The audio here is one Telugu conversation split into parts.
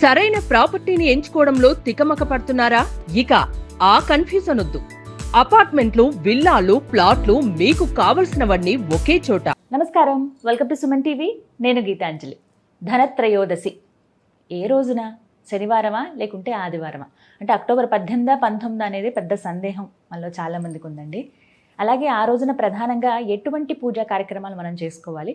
సరైన ప్రాపర్టీని ఎంచుకోవడంలో తికమక పడుతున్నారా? ఇక ఆ కన్ఫ్యూజన్ వద్దు. అపార్ట్మెంట్లు, విల్లాలు, ప్లాట్లు మీకు కావలసినవన్నీ ఒకే చోట. నమస్కారం, వెల్కమ్ టు సుమన్ టీవీ. నేను గీతాంజలి. ధనత్రయోదశి ఏ రోజున? శనివారమా లేకుంటే ఆదివారమా? అంటే అక్టోబర్ 18, 19 అనేది పెద్ద సందేహం మనలో చాలా మందికి ఉందండి. అలాగే ఆ రోజున ప్రధానంగా ఎటువంటి పూజా కార్యక్రమాలు మనం చేసుకోవాలి?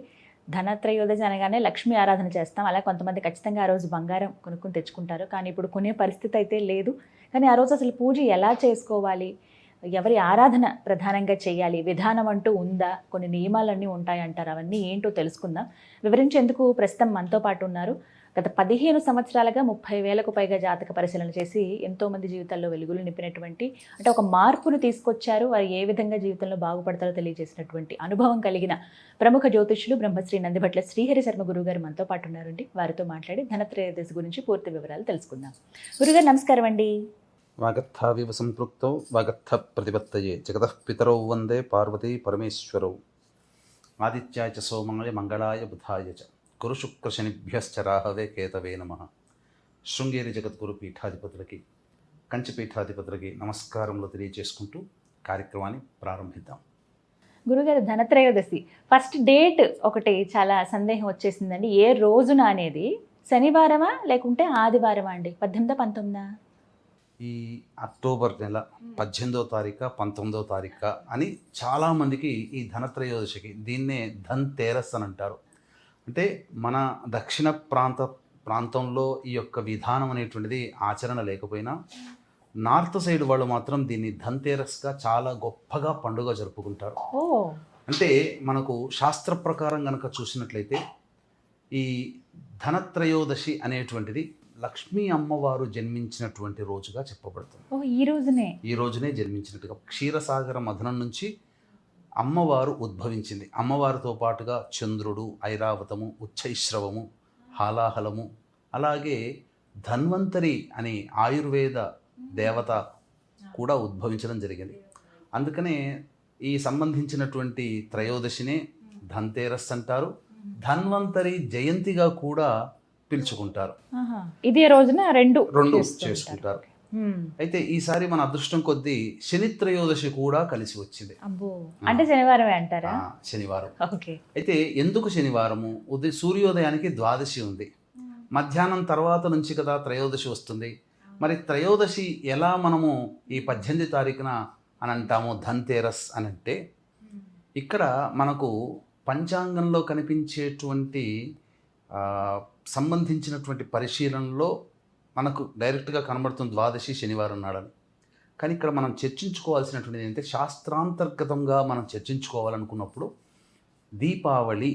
ధనత్రయోదశి అనగానే లక్ష్మీ ఆరాధన చేస్తాం. అలా కొంతమంది ఖచ్చితంగా ఆ రోజు బంగారం కొనుక్కొని తెచ్చుకుంటారు. కానీ ఇప్పుడు కొనే పరిస్థితి అయితే లేదు. కానీ ఆ రోజు అసలు పూజ ఎలా చేసుకోవాలి, ఎవరి ఆరాధన ప్రధానంగా చేయాలి, విధానం అంటూ ఉందా, కొన్ని నియమాలన్నీ ఉంటాయంటారు. అవన్నీ ఏంటో తెలుసుకుందాం. వివరించేందుకు ప్రస్తుతం మనతో పాటు ఉన్నారు. గత 15 సంవత్సరాలుగా 30,000కు పైగా జాతక పరిశీలన చేసి ఎంతోమంది జీవితాల్లో వెలుగులు నింపినటువంటి, అంటే ఒక మార్పును తీసుకొచ్చారు, వారు ఏ విధంగా జీవితంలో బాగుపడతారో తెలియజేసినటువంటి అనుభవం కలిగిన ప్రముఖ జ్యోతిష్యులు బ్రహ్మశ్రీ నందిభట్ల శ్రీహరి శర్మ గురుగారు మనతో పాటు ఉన్నారండి. వారితో మాట్లాడి ధనత్రయోదశి గురించి పూర్తి వివరాలు తెలుసుకుందాం. గురుగారు నమస్కారం అండి. వాగర్థావివ సంపృక్తౌ వాగర్థ ప్రతిపత్తయే జగతః పితరౌ వందే పార్వతీ పరమేశ్వరౌ ఆదిత్యాయ చ సోమాయ మంగళాయ బుధాయ చ గురు శుక్ర శనిభ్యశ్చ రాహవే కేతవే నమః. శృంగేరి జగద్గురు పీఠాధిపతులకి, కంచి పీఠాధిపతులకి నమస్కారములు తెలియజేసుకుంటూ కార్యక్రమాన్ని ప్రారంభిద్దాం. గురుగారు, ధనత్రయోదశి ఫస్ట్ డేట్ ఒకటి చాలా సందేహం వచ్చేసిందండి. ఏ రోజున అనేది? శనివారమా లేకుంటే ఆదివారమా అండి? 18, 19? ఈ అక్టోబర్ నెల 18వ తారీఖు 19వ తారీఖు అని చాలామందికి ఈ ధనత్రయోదశికి, దీన్నే ధన్ తేరస్ అని అంటారు. అంటే మన దక్షిణ ప్రాంతంలో ఈ యొక్క విధానం అనేటువంటిది ఆచరణ లేకపోయినా, నార్త్ సైడ్ వాళ్ళు మాత్రం దీన్ని ధన్తేరస్గా చాలా గొప్పగా పండుగ జరుపుకుంటారు. అంటే మనకు శాస్త్ర ప్రకారం కనుక చూసినట్లయితే ఈ ధనత్రయోదశి అనేటువంటిది లక్ష్మీ అమ్మవారు జన్మించినటువంటి రోజుగా చెప్పబడుతుంది. ఈ రోజునే జన్మించినట్టుగా క్షీరసాగర మథనం నుంచి అమ్మవారు ఉద్భవించింది. అమ్మవారితో పాటుగా చంద్రుడు, ఐరావతము, ఉచ్చైశ్రవము, హాలాహలము, అలాగే ధన్వంతరి అనే ఆయుర్వేద దేవత కూడా ఉద్భవించడం జరిగింది. అందుకనే ఈ సంబంధించినటువంటి త్రయోదశినే ధన్తేరస్ అంటారు. ధన్వంతరి జయంతిగా కూడా పిలుచుకుంటారు. ఇదే రోజున రెండు చేసుకుంటారు. అయితే ఈసారి మన అదృష్టం కొద్దీ శని త్రయోదశి కూడా కలిసి వచ్చింది. అంటే శనివారం అంటారా? శనివారం. అయితే ఎందుకు శనివారము? సూర్యోదయానికి ద్వాదశి ఉంది, మధ్యాహ్నం తర్వాత నుంచి కదా త్రయోదశి వస్తుంది. మరి త్రయోదశి ఎలా మనము ఈ 18 తారీఖున అని అంటాము ధన్తేరస్ అని అంటే, ఇక్కడ మనకు పంచాంగంలో కనిపించేటువంటి సంబంధించినటువంటి పరిశీలనలో మనకు డైరెక్ట్గా కనబడుతుంది ద్వాదశి శనివారం నాడని. కానీ ఇక్కడ మనం చర్చించుకోవాల్సినటువంటిది ఏంటంటే, శాస్త్రాంతర్గతంగా మనం చర్చించుకోవాలనుకున్నప్పుడు దీపావళి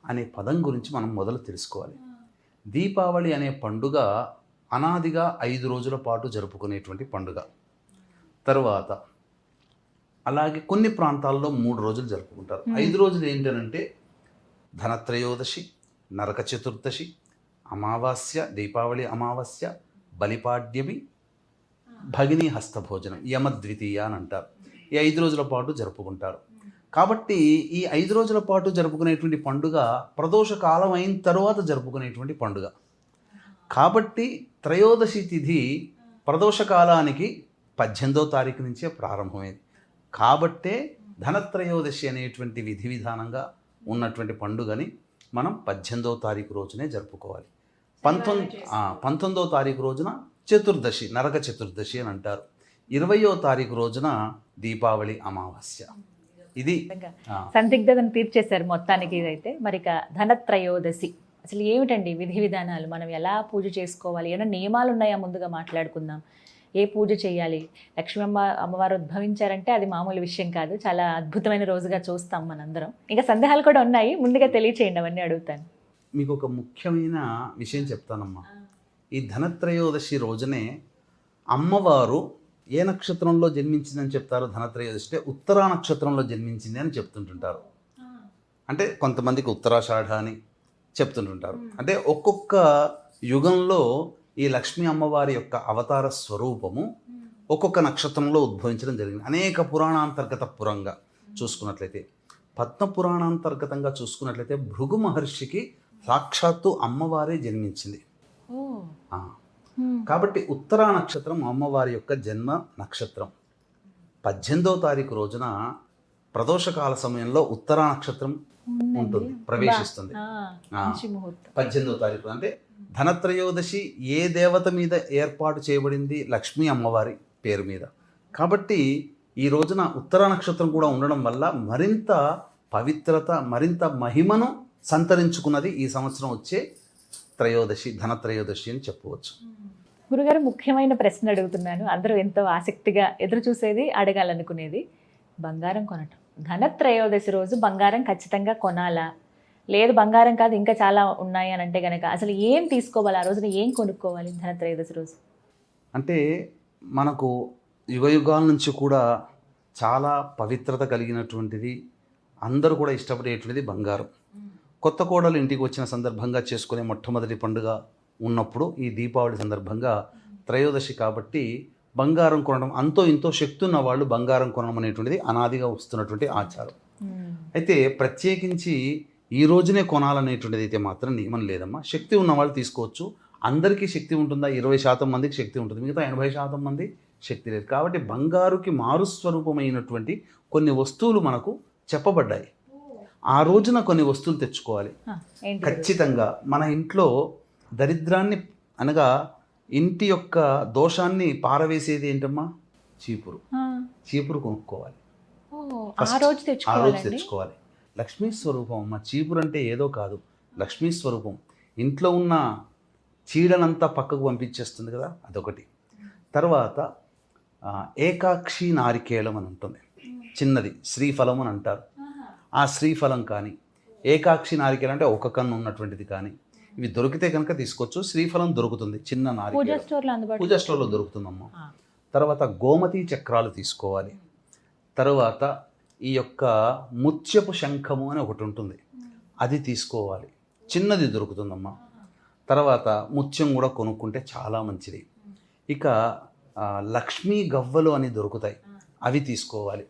అనే పదం గురించి మనం మొదలు తెలుసుకోవాలి. దీపావళి అనే పండుగ అనాదిగా 5 రోజుల పాటు జరుపుకునేటువంటి పండుగ. తరువాత అలాగే కొన్ని ప్రాంతాల్లో 3 రోజులు జరుపుకుంటారు. 5 రోజులు ఏంటంటే ధనత్రయోదశి, నరక చతుర్దశి, అమావాస్య, దీపావళి అమావాస్య, బలిపాడ్యమి, భగినీ హస్తభోజనం, యమద్వితీయ అని అంటారు. ఈ 5 రోజుల పాటు జరుపుకుంటారు. కాబట్టి ఈ 5 రోజుల పాటు జరుపుకునేటువంటి పండుగ ప్రదోష కాలం అయిన తర్వాత జరుపుకునేటువంటి పండుగ. కాబట్టి త్రయోదశి తిథి ప్రదోష కాలానికి 18వ తారీఖు నుంచే ప్రారంభమైంది. కాబట్టే ధనత్రయోదశి అనేటువంటి విధి విధానంగా ఉన్నటువంటి పండుగని మనం 18వ తారీఖు రోజునే జరుపుకోవాలి. 19వ తారీఖు రోజున చతుర్దశి, నరక చతుర్దశి అని అంటారు. 20వ తారీఖు రోజున దీపావళి అమావాస్య. ఇది సందిగ్ధతను తీర్చేశారు మొత్తానికి. ఇదైతే మరి ఇక ధనత్రయోదశి అసలు ఏమిటండి విధి విధానాలు? మనం ఎలా పూజ చేసుకోవాలి? ఏమైనా నియమాలు ఉన్నాయా? ముందుగా మాట్లాడుకుందాం. ఏ పూజ చేయాలి? లక్ష్మీ అమ్మవారు ఉద్భవించారంటే అది మామూలు విషయం కాదు. చాలా అద్భుతమైన రోజుగా చూస్తాం మనందరం. ఇంకా సందేహాలు కూడా ఉన్నాయి, ముందుగా తెలియచేయండి, అవన్నీ అడుగుతాను. మీకు ఒక ముఖ్యమైన విషయం చెప్తానమ్మా. ఈ ధనత్రయోదశి రోజునే అమ్మవారు ఏ నక్షత్రంలో జన్మించిందని చెప్తారు? ధనత్రయోదశి అంటే ఉత్తరా నక్షత్రంలో జన్మించింది అని చెప్తుంటుంటారు. అంటే కొంతమందికి ఉత్తరాషాఢ అని చెప్తుంటుంటారు. అంటే ఒక్కొక్క యుగంలో ఈ లక్ష్మీ అమ్మవారి యొక్క అవతార స్వరూపము ఒక్కొక్క నక్షత్రంలో ఉద్భవించడం జరిగింది. అనేక పురాణాంతర్గత పురంగా చూసుకున్నట్లయితే, పద్మ పురాణాంతర్గతంగా చూసుకున్నట్లయితే భృగు మహర్షికి సాక్షాత్తు అమ్మవారే జన్మించింది. ఆ. కాబట్టి ఉత్తరా నక్షత్రం అమ్మవారి యొక్క జన్మ నక్షత్రం. 18వ తారీఖు రోజున ప్రదోషకాల సమయంలో ఉత్తరా నక్షత్రం ఉంటుంది, ప్రవేశిస్తుంది. 18వ తారీఖు అంటే ధనత్రయోదశి ఏ దేవత మీద ఏర్పాటు చేయబడింది? లక్ష్మీ అమ్మవారి పేరు మీద. కాబట్టి ఈ రోజున ఉత్తరా నక్షత్రం కూడా ఉండడం వల్ల మరింత పవిత్రత, మరింత మహిమను సంతరించుకున్నది ఈ సంవత్సరం వచ్చే త్రయోదశి, ధనత్రయోదశి అని చెప్పవచ్చు. గురుగారు, ముఖ్యమైన ప్రశ్న అడుగుతున్నాను. అందరూ ఎంతో ఆసక్తిగా ఎదురు చూసేది, అడగాలనుకునేది బంగారం కొనటం. ధనత్రయోదశి రోజు బంగారం ఖచ్చితంగా కొనాలా, లేదు బంగారం కాదు ఇంకా చాలా ఉన్నాయి అని అంటే కనుక అసలు ఏం తీసుకోవాలి? ఆ రోజున ఏం కొనుక్కోవాలి ధనత్రయోదశి రోజు? అంటే మనకు యుగయుగాల నుంచి కూడా చాలా పవిత్రత కలిగినటువంటిది, అందరూ కూడా ఇష్టపడేటువంటిది బంగారం. కొత్త కోడలు ఇంటికి వచ్చిన సందర్భంగా చేసుకునే మొట్టమొదటి పండుగ ఉన్నప్పుడు ఈ దీపావళి సందర్భంగా త్రయోదశి కాబట్టి బంగారం కొనడం, అంతో ఇంతో శక్తి ఉన్న వాళ్ళు బంగారం కొనడం అనేటువంటిది అనాదిగా వస్తున్నటువంటి ఆచారం. అయితే ప్రత్యేకించి ఈ రోజునే కొనాలనేటువంటిది అయితే మాత్రం నియమం లేదమ్మా. శక్తి ఉన్న వాళ్ళు తీసుకోవచ్చు. అందరికీ శక్తి ఉంటుందా? 20% మందికి శక్తి ఉంటుంది, మిగతా 80% మంది శక్తి లేదు. కాబట్టి బంగారుకి మారుస్వరూపమైనటువంటి కొన్ని వస్తువులు మనకు చెప్పబడ్డాయి. ఆ రోజున కొన్ని వస్తువులు తెచ్చుకోవాలి ఖచ్చితంగా. మన ఇంట్లో దరిద్రాన్ని అనగా ఇంటి యొక్క దోషాన్ని పారవేసేది ఏంటమ్మా? చీపురు. చీపురు కొనుక్కోవాలి, ఆ రోజు తెచ్చుకోవాలి. లక్ష్మీ స్వరూపం అమ్మ. చీపురు అంటే ఏదో కాదు, లక్ష్మీ స్వరూపం. ఇంట్లో ఉన్న చీడనంతా పక్కకు పంపించేస్తుంది కదా, అదొకటి. తర్వాత ఏకాక్షి నారికేళం అని ఉంటుంది, చిన్నది శ్రీఫలం అని అంటారు. ఆ శ్రీఫలం కానీ ఏకాక్షి నారికేళం అంటే ఒక కన్ను ఉన్నటువంటిది కానీ ఇవి దొరికితే కనుక తీసుకోవచ్చు. శ్రీఫలం దొరుకుతుంది, చిన్న నారికేళం పూజా స్టోర్లో దొరుకుతుందమ్మా. తర్వాత గోమతి చక్రాలు తీసుకోవాలి. తర్వాత ఈ యొక్క ముత్యపు శంఖము అని ఒకటి ఉంటుంది, అది తీసుకోవాలి, చిన్నది దొరుకుతుందమ్మా. తర్వాత ముత్యం కూడా కొనుక్కుంటే చాలా మంచిది. ఇక లక్ష్మీ గవ్వలు అని దొరుకుతాయి, అవి తీసుకోవాలి.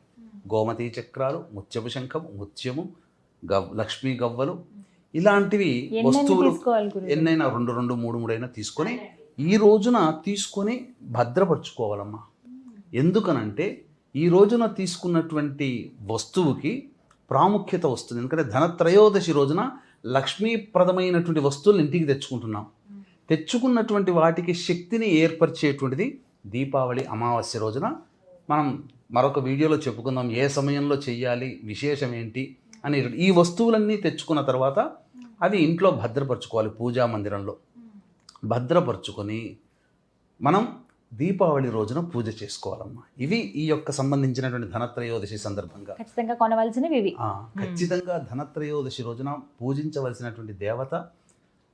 గోమతి చక్రాలు, ముత్యపు శంఖం, ముత్యము, లక్ష్మీ గవ్వలు, ఇలాంటివి వస్తువులు ఎన్నైనా 2, 3 అయినా తీసుకొని ఈ రోజున తీసుకొని భద్రపరచుకోవాలమ్మా. ఎందుకనంటే ఈ రోజున తీసుకున్నటువంటి వస్తువుకి ప్రాముఖ్యత వస్తుంది. ఎందుకంటే ధనత్రయోదశి రోజున లక్ష్మీప్రదమైనటువంటి వస్తువులు ఇంటికి తెచ్చుకుంటున్నాం. తెచ్చుకున్నటువంటి వాటికి శక్తిని ఏర్పరిచేటువంటిది దీపావళి అమావాస్య రోజున. మనం మరొక వీడియోలో చెప్పుకుందాం ఏ సమయంలో చెయ్యాలి, విశేషం ఏంటి అని. ఈ వస్తువులన్నీ తెచ్చుకున్న తర్వాత అవి ఇంట్లో భద్రపరచుకోవాలి, పూజా మందిరంలో భద్రపరచుకొని మనం దీపావళి రోజున పూజ చేసుకోవాలమ్మా. ఇవి ఈ యొక్క సంబంధించినటువంటి ధనత్రయోదశి సందర్భంగా ఖచ్చితంగా కొనవలసినవి ఇవి. ఖచ్చితంగా ధనత్రయోదశి రోజున పూజించవలసినటువంటి దేవత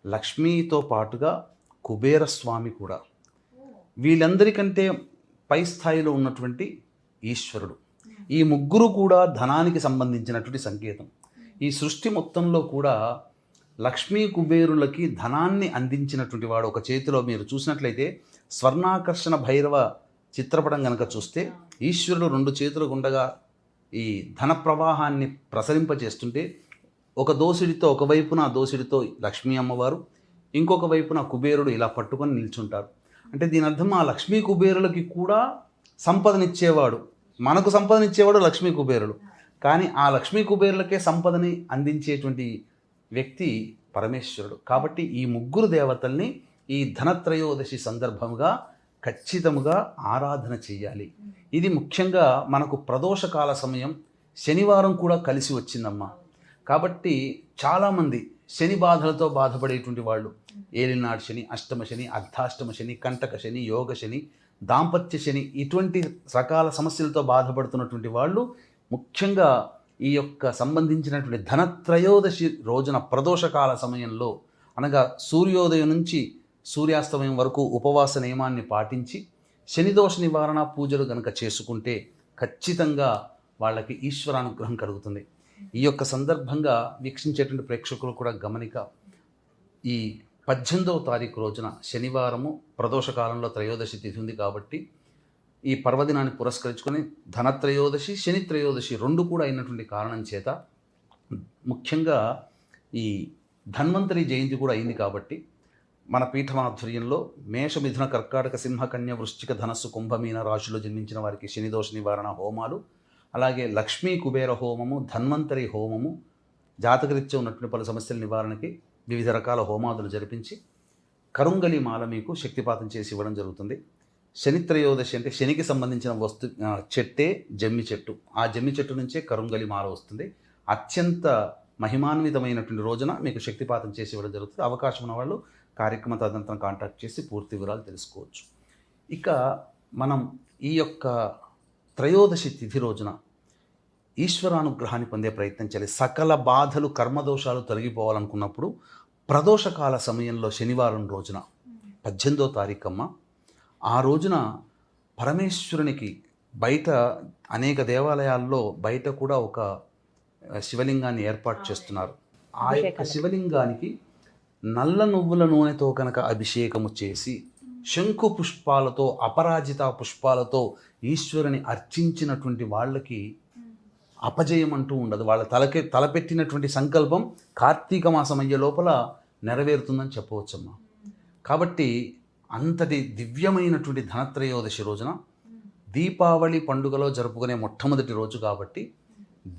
లక్ష్మీతో పాటుగా కుబేర స్వామి కూడా. వీళ్ళందరికంటే పై స్థాయిలో ఉన్నటువంటి ఈశ్వరుడు. ఈ ముగ్గురు కూడా ధనానికి సంబంధించినటువంటి సంకేతం. ఈ సృష్టి మొత్తంలో కూడా లక్ష్మీ కుబేరులకి ధనాన్ని అందించినటువంటి వాడు. ఒక చేతిలో మీరు చూసినట్లయితే స్వర్ణాకర్షణ భైరవ చిత్రపటం కనుక చూస్తే ఈశ్వరుడు 2 చేతులు గుండగా ఈ ధన ప్రవాహాన్ని ప్రసరింపచేస్తుంటే ఒక దోసిడితో, ఒకవైపున దోసిడితో లక్ష్మీ అమ్మవారు, ఇంకొక వైపున కుబేరుడు ఇలా పట్టుకొని నిల్చుంటారు. అంటే దీని అర్థం ఆ లక్ష్మీ కుబేరులకి కూడా సంపదనిచ్చేవాడు, మనకు సంపదనిచ్చేవాడు లక్ష్మీ కుబేరులు. కానీ ఆ లక్ష్మీ కుబేరులకే సంపదని అందించేటువంటి వ్యక్తి పరమేశ్వరుడు. కాబట్టి ఈ ముగ్గురు దేవతల్ని ఈ ధనత్రయోదశి సందర్భంగా ఖచ్చితంగా ఆరాధన చెయ్యాలి. ఇది ముఖ్యంగా మనకు ప్రదోషకాల సమయం, శనివారం కూడా కలిసి వచ్చిందమ్మా. కాబట్టి చాలామంది శని బాధలతో బాధపడేటువంటి వాళ్ళు, ఏలినాడు శని, అష్టమ శని, అర్ధాష్టమ శని, కంటక శని, యోగ శని, దాంపత్య శని, ఇటువంటి రకాల సమస్యలతో బాధపడుతున్నటువంటి వాళ్ళు ముఖ్యంగా ఈ యొక్క సంబంధించినటువంటి ధనత్రయోదశి రోజున ప్రదోషకాల సమయంలో, అనగా సూర్యోదయం నుంచి సూర్యాస్తమయం వరకు ఉపవాస నియమాన్ని పాటించి శనిదోష నివారణ పూజలు కనుక చేసుకుంటే ఖచ్చితంగా వాళ్ళకి ఈశ్వరానుగ్రహం కలుగుతుంది. ఈ యొక్క సందర్భంగా వీక్షించేటువంటి ప్రేక్షకులు కూడా గమనిక, ఈ 18వ తారీఖు రోజున శనివారము ప్రదోషకాలంలో త్రయోదశి తిథి ఉంది. కాబట్టి ఈ పర్వదినాన్ని పురస్కరించుకొని ధనత్రయోదశి, శని త్రయోదశి 2 కూడా అయినటువంటి కారణం చేత ముఖ్యంగా ఈ ధన్వంతరి జయంతి కూడా అయింది. కాబట్టి మన పీఠమాధ్వర్యంలో మేష మిథున కర్కాటక సింహ కన్య వృశ్చిక ధనస్సు కుంభమీన రాశిలో జన్మించిన వారికి శనిదోష నివారణ హోమాలు, అలాగే లక్ష్మీ కుబేర హోమము, ధన్వంతరి హోమము, జాతకరీత్యా ఉన్నటువంటి పలు సమస్యల నివారణకి వివిధ రకాల హోమాదులు జరిపించి కరుంగలి మాల మీకు శక్తిపాతం చేసి ఇవ్వడం జరుగుతుంది. శని త్రయోదశి అంటే శనికి సంబంధించిన చెట్టే జమ్మి చెట్టు. ఆ జమ్మి చెట్టు నుంచే కరుంగలి మాల వస్తుంది. అత్యంత మహిమాన్వితమైనటువంటి రోజున మీకు శక్తిపాతం చేసి ఇవ్వడం జరుగుతుంది. అవకాశం ఉన్న వాళ్ళు కార్యక్రమ తదనంతరం కాంటాక్ట్ చేసి పూర్తి వివరాలు తెలుసుకోవచ్చు. ఇక మనం ఈ యొక్క త్రయోదశి తిథి రోజున ఈశ్వరానుగ్రహాన్ని పొందే ప్రయత్నం చేయాలి. సకల బాధలు కర్మదోషాలు తొలగిపోవాలనుకున్నప్పుడు ప్రదోషకాల సమయంలో శనివారం రోజున 18వ తారీఖమ్మ, ఆ రోజున పరమేశ్వరునికి బయట అనేక దేవాలయాల్లో బయట కూడా ఒక శివలింగాన్ని ఏర్పాటు చేస్తున్నారు. ఆ యొక్క శివలింగానికి నల్ల నువ్వుల నూనెతో కనుక అభిషేకము చేసి శంకు పుష్పాలతో అపరాజిత పుష్పాలతో ఈశ్వరుని అర్చించినటువంటి వాళ్ళకి అపజయం అంటూ ఉండదు. వాళ్ళ తలపెట్టినటువంటి సంకల్పం కార్తీక మాసం అయ్యే లోపల నెరవేరుతుందని చెప్పవచ్చమ్మా. కాబట్టి అంతటి దివ్యమైనటువంటి ధనత్రయోదశి రోజున దీపావళి పండుగలో జరుపుకునే మొట్టమొదటి రోజు కాబట్టి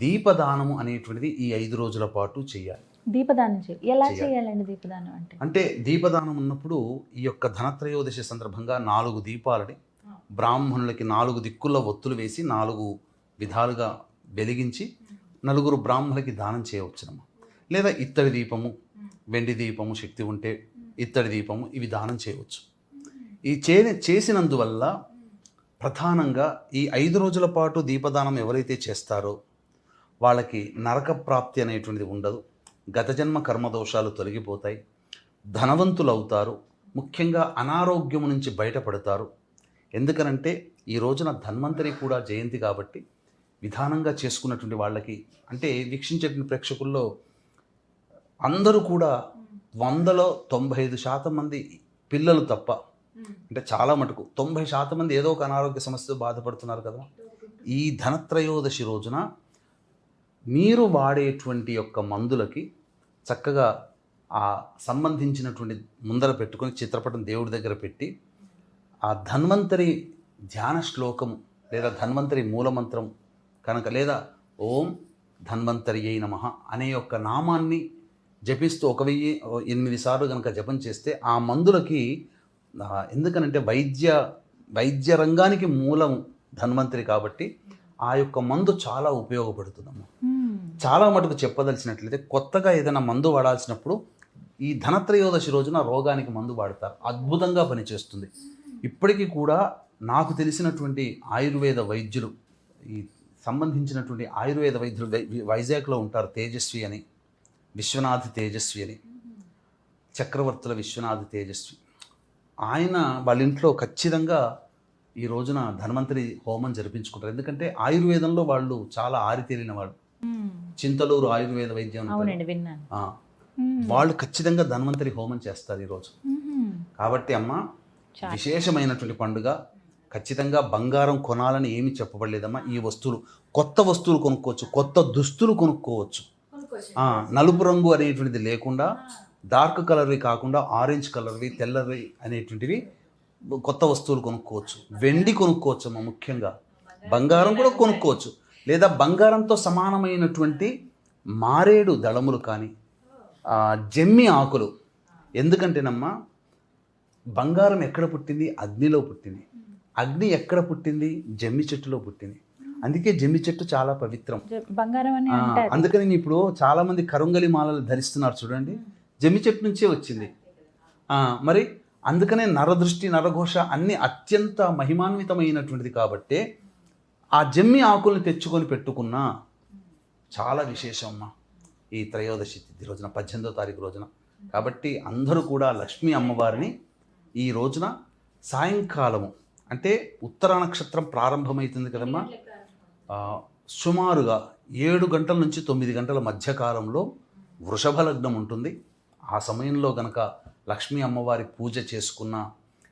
దీపదానము అనేటువంటిది ఈ 5 రోజుల పాటు చేయాలి. దీపదానం ఎలా చేయాలండి? దీపదానం అంటే దీపదానం ఉన్నప్పుడు ఈ యొక్క ధనత్రయోదశి సందర్భంగా 4 దీపాలని బ్రాహ్మణులకి 4 దిక్కుల్లో ఒత్తులు వేసి 4 విధాలుగా వెలిగించి 4 బ్రాహ్మణులకి దానం చేయవచ్చునమ్మా. లేదా ఇత్తడి దీపము, వెండి దీపము, శక్తి ఉంటే ఇత్తడి దీపము, ఇవి దానం చేయవచ్చు. ఈ చేసినందువల్ల ప్రధానంగా ఈ 5 రోజుల పాటు దీపదానం ఎవరైతే చేస్తారో వాళ్ళకి నరక ప్రాప్తి అనేటువంటిది ఉండదు. గత జన్మ కర్మదోషాలు తొలగిపోతాయి, ధనవంతులు అవుతారు, ముఖ్యంగా అనారోగ్యం నుంచి బయటపడతారు. ఎందుకనంటే ఈ రోజున ధన్వంతరి కూడా జయంతి కాబట్టి విధానంగా చేసుకున్నటువంటి వాళ్ళకి, అంటే వీక్షించేటువంటి ప్రేక్షకుల్లో అందరూ కూడా 100లో 95% మంది పిల్లలు తప్ప, అంటే చాలా మటుకు 90% మంది ఏదో ఒక అనారోగ్య సమస్యతో బాధపడుతున్నారు కదా. ఈ ధనత్రయోదశి రోజున మీరు వాడేటువంటి యొక్క మందులకి చక్కగా ఆ సంబంధించినటువంటి ముందర పెట్టుకొని చిత్రపటం దేవుడి దగ్గర పెట్టి ఆ ధన్వంతరి ధ్యాన శ్లోకము లేదా ధన్వంతరి మూలమంత్రం కనుక, లేదా ఓం ధన్వంతరియై నమః అనే యొక్క నామాన్ని జపిస్తూ 1008 సార్లు కనుక జపం చేస్తే ఆ మందులకి, ఎందుకనంటే వైద్య రంగానికి మూలం ధన్వంతరి కాబట్టి ఆ యొక్క మందు చాలా ఉపయోగపడుతుందమ్మా. చాలా మటుకు చెప్పదలిచినట్లయితే కొత్తగా ఏదైనా మందు వాడాల్సినప్పుడు ఈ ధనత్రయోదశి రోజున రోగానికి మందు వాడతారు. అద్భుతంగా పనిచేస్తుంది. ఇప్పటికీ కూడా నాకు తెలిసినటువంటి ఆయుర్వేద వైద్యులు, ఈ సంబంధించినటువంటి ఆయుర్వేద వైద్యులు వైజాగ్లో ఉంటారు. తేజస్వి అని, విశ్వనాథ్ తేజస్వి అని, చక్రవర్తుల విశ్వనాథ్ తేజస్వి. ఆయన వాళ్ళ ఇంట్లో ఖచ్చితంగా ఈ రోజున ధన్వంతరి హోమం జరిపించుకుంటారు. ఎందుకంటే ఆయుర్వేదంలో వాళ్ళు చాలా ఆరితేలిన వాళ్ళు. చింతలూరు ఆయుర్వేద వైద్యం వాళ్ళు ఖచ్చితంగా ధన్వంతరి హోమం చేస్తారు ఈరోజు. కాబట్టి అమ్మ, విశేషమైనటువంటి పండుగ. ఖచ్చితంగా బంగారం కొనాలని ఏమి చెప్పబడలేదమ్మా. ఈ వస్తువులు, కొత్త వస్తువులు కొనుక్కోవచ్చు, కొత్త దుస్తులు కొనుక్కోవచ్చు. నలుపు రంగు అనేటువంటిది లేకుండా, డార్క్ కలర్వి కాకుండా ఆరెంజ్ కలర్వి, తెల్లవి అనేటువంటివి కొత్త వస్తువులు కొనుక్కోవచ్చు. వెండి కొనుక్కోవచ్చు అమ్మా. ముఖ్యంగా బంగారం కూడా కొనుక్కోవచ్చు. లేదా బంగారంతో సమానమైనటువంటి మారేడు దళములు కానీ, జమ్మి ఆకులు. ఎందుకంటేనమ్మా, బంగారం ఎక్కడ పుట్టింది? అగ్నిలో పుట్టింది. అగ్ని ఎక్కడ పుట్టింది? జమ్మి చెట్టులో పుట్టింది. అందుకే జమ్మి చెట్టు చాలా పవిత్రం. బంగారం అని అందుకని ఇప్పుడు చాలా మంది కరుంగలి మాలలు ధరిస్తున్నారు చూడండి, జమ్మి చెట్టు నుంచే వచ్చింది. మరి అందుకనే నరదృష్టి, నరఘోష అన్ని అత్యంత మహిమాన్వితమైనటువంటిది కాబట్టే ఆ జమ్మి ఆకుల్ని తెచ్చుకొని పెట్టుకున్నా చాలా విశేషం అమ్మా ఈ త్రయోదశి తిథి రోజున, 18వ తారీఖు రోజున. కాబట్టి అందరూ కూడా లక్ష్మీ అమ్మవారిని ఈ రోజున సాయంకాలము, అంటే ఉత్తర నక్షత్రం ప్రారంభమవుతుంది కదమ్మా, సుమారుగా 7 గంటల నుంచి 9 గంటల మధ్యకాలంలో వృషభ లగ్నం ఉంటుంది. ఆ సమయంలో గనక లక్ష్మీ అమ్మవారి పూజ చేసుకున్న,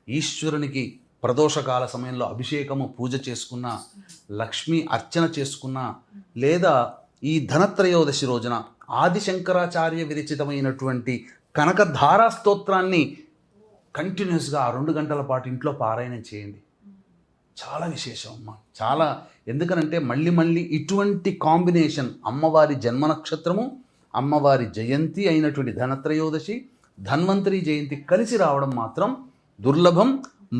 ఈశ్వరునికి ప్రదోషకాల సమయంలో అభిషేకము పూజ చేసుకున్న, లక్ష్మీ అర్చన చేసుకున్న, లేదా ఈ ధనత్రయోదశి రోజున ఆదిశంకరాచార్య విరచితమైనటువంటి కనకధారా స్తోత్రాన్ని కంటిన్యూస్గా ఆ 2 గంటల పాటు ఇంట్లో పారాయణం చేయండి. చాలా విశేషం అమ్మ. చాలా, ఎందుకనంటే మళ్ళీ మళ్ళీ ఇటువంటి కాంబినేషన్, అమ్మవారి జన్మ నక్షత్రము, అమ్మవారి జయంతి అయినటువంటి ధనత్రయోదశి, ధన్వంతరి జయంతి కలిసి రావడం మాత్రం దుర్లభం.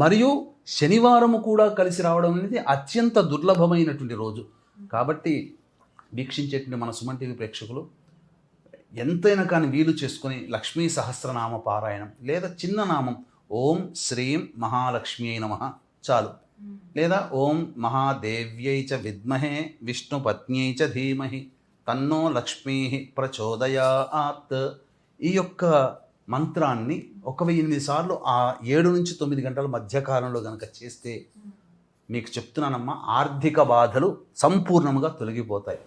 మరియు శనివారము కూడా కలిసి రావడం అనేది అత్యంత దుర్లభమైనటువంటి రోజు. కాబట్టి వీక్షించేటువంటి మన సుమన్ టీవీ ప్రేక్షకులు ఎంతైనా కానీ వీలు చేసుకొని లక్ష్మీ సహస్రనామ పారాయణం, లేదా చిన్న నామం ఓం శ్రీం మహాలక్ష్మీ నమః చాలు, లేదా ఓం మహాదేవ్యై చ విద్మహే విష్ణుపత్న్యై చ ధీమహి తన్నో లక్ష్మీ ప్రచోదయాత్, ఈ యొక్క మంత్రాన్ని 1008 సార్లు ఆ 7 నుంచి 9 గంటల మధ్యకాలంలో కనుక చేస్తే మీకు చెప్తున్నానమ్మా, ఆర్థిక బాధలు సంపూర్ణంగా తొలగిపోతాయి.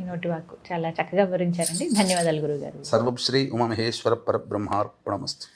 ఈ నోటి వాక్కు చాలా చక్కగా వివరించారండి. ధన్యవాదాలు గురుగారు. సర్వం శ్రీ ఉమామహేశ్వర పరబ్రహ్మార్పణమస్తు.